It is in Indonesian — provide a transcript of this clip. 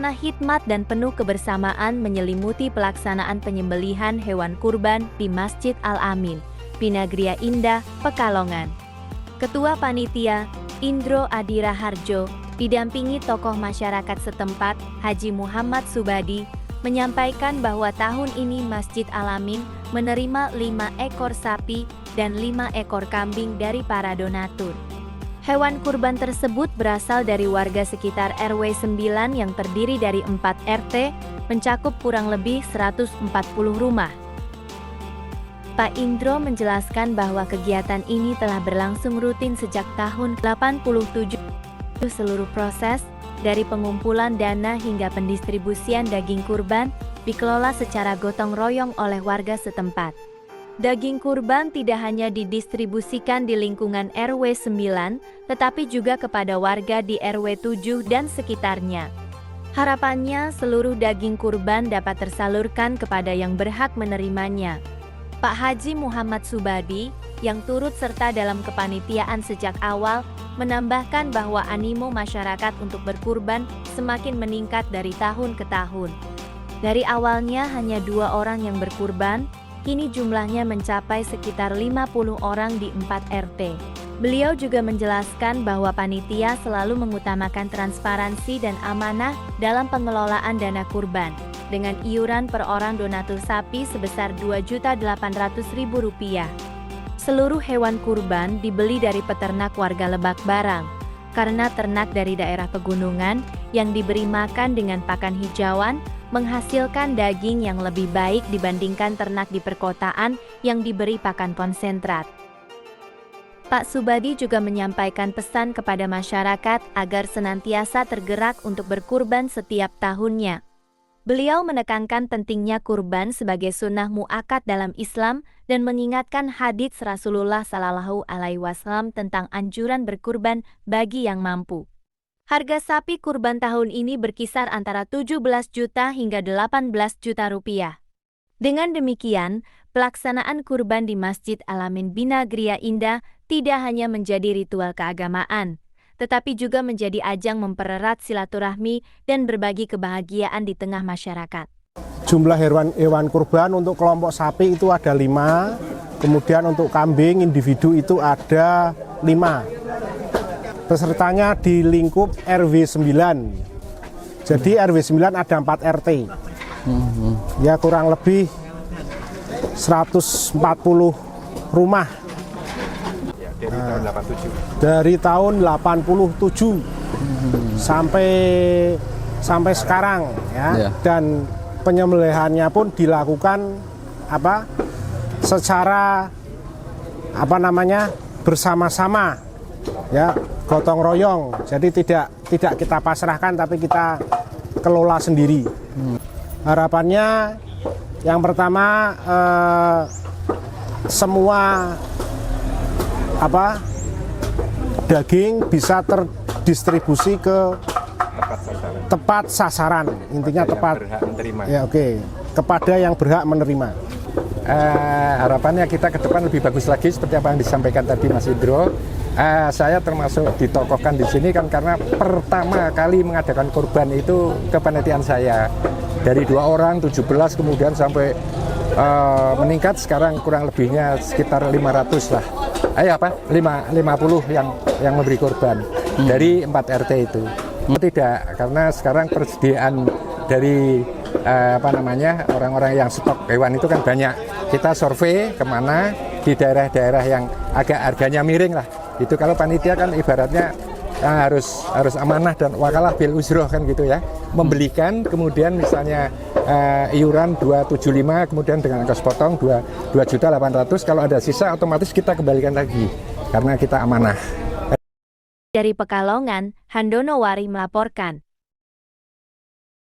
Suasana hikmat dan penuh kebersamaan menyelimuti pelaksanaan penyembelihan hewan kurban di Masjid Al-Amin, Binagria Indah, Pekalongan. Ketua Panitia, Indro Adira Harjo, didampingi tokoh masyarakat setempat, Haji Muhammad Subadi, menyampaikan bahwa tahun ini Masjid Al-Amin menerima 5 ekor sapi dan 5 ekor kambing dari para donatur. Hewan kurban tersebut berasal dari warga sekitar RW 9 yang terdiri dari 4 RT, mencakup kurang lebih 140 rumah. Pak Indro menjelaskan bahwa kegiatan ini telah berlangsung rutin sejak tahun 87. Seluruh proses, dari pengumpulan dana hingga pendistribusian daging kurban, dikelola secara gotong royong oleh warga setempat. Daging kurban tidak hanya didistribusikan di lingkungan RW 9, tetapi juga kepada warga di RW 7 dan sekitarnya. Harapannya seluruh daging kurban dapat tersalurkan kepada yang berhak menerimanya. Pak Haji Muhammad Subadi, yang turut serta dalam kepanitiaan sejak awal, menambahkan bahwa animo masyarakat untuk berkurban semakin meningkat dari tahun ke tahun. Dari awalnya hanya 2 orang yang berkurban, kini jumlahnya mencapai sekitar 50 orang di 4 RT. Beliau juga menjelaskan bahwa panitia selalu mengutamakan transparansi dan amanah dalam pengelolaan dana kurban, dengan iuran per orang donatur sapi sebesar Rp2.800.000. Seluruh hewan kurban dibeli dari peternak warga Lebak Barang, karena ternak dari daerah pegunungan yang diberi makan dengan pakan hijauan, menghasilkan daging yang lebih baik dibandingkan ternak di perkotaan yang diberi pakan konsentrat. Pak Subadi juga menyampaikan pesan kepada masyarakat agar senantiasa tergerak untuk berkurban setiap tahunnya. Beliau menekankan pentingnya kurban sebagai sunnah muakkad dalam Islam dan mengingatkan hadits Rasulullah SAW tentang anjuran berkurban bagi yang mampu. Harga sapi kurban tahun ini berkisar antara 17 juta hingga 18 juta rupiah. Dengan demikian, pelaksanaan kurban di Masjid Al-Amin Binagria Indah tidak hanya menjadi ritual keagamaan, tetapi juga menjadi ajang mempererat silaturahmi dan berbagi kebahagiaan di tengah masyarakat. Jumlah hewan kurban untuk kelompok sapi itu ada 5, kemudian untuk kambing individu itu ada 5. Pesertanya di lingkup RW 9. Jadi RW 9 ada 4 RT. Ya kurang lebih 140 rumah. Dari tahun 87 sampai sekarang ya. Dan penyembelihannya pun dilakukan secara bersama-sama ya, gotong royong. Jadi tidak kita pasrahkan tapi kita kelola sendiri. Harapannya yang pertama semua daging bisa terdistribusi ke tepat sasaran. Intinya tepat ya, kepada yang berhak menerima. Harapannya kita ke depan lebih bagus lagi seperti apa yang disampaikan tadi Mas Indro. Saya termasuk ditokohkan di sini kan karena pertama kali mengadakan kurban itu kepanitiaan saya. Dari 2 orang, 17 kemudian sampai meningkat sekarang kurang lebihnya sekitar 500 lah. 50 yang memberi kurban dari 4 RT itu. Tidak, karena sekarang persediaan dari orang-orang yang stok hewan itu kan banyak. Kita survei kemana di daerah-daerah yang agak harganya miring lah. Itu kalau panitia kan ibaratnya harus amanah dan wakalah bil uzroh kan gitu ya. Membelikan kemudian misalnya iuran 275 kemudian dengan ongkos potong 2.800.000, kalau ada sisa otomatis kita kembalikan lagi karena kita amanah. Dari Pekalongan, Handono Wari melaporkan.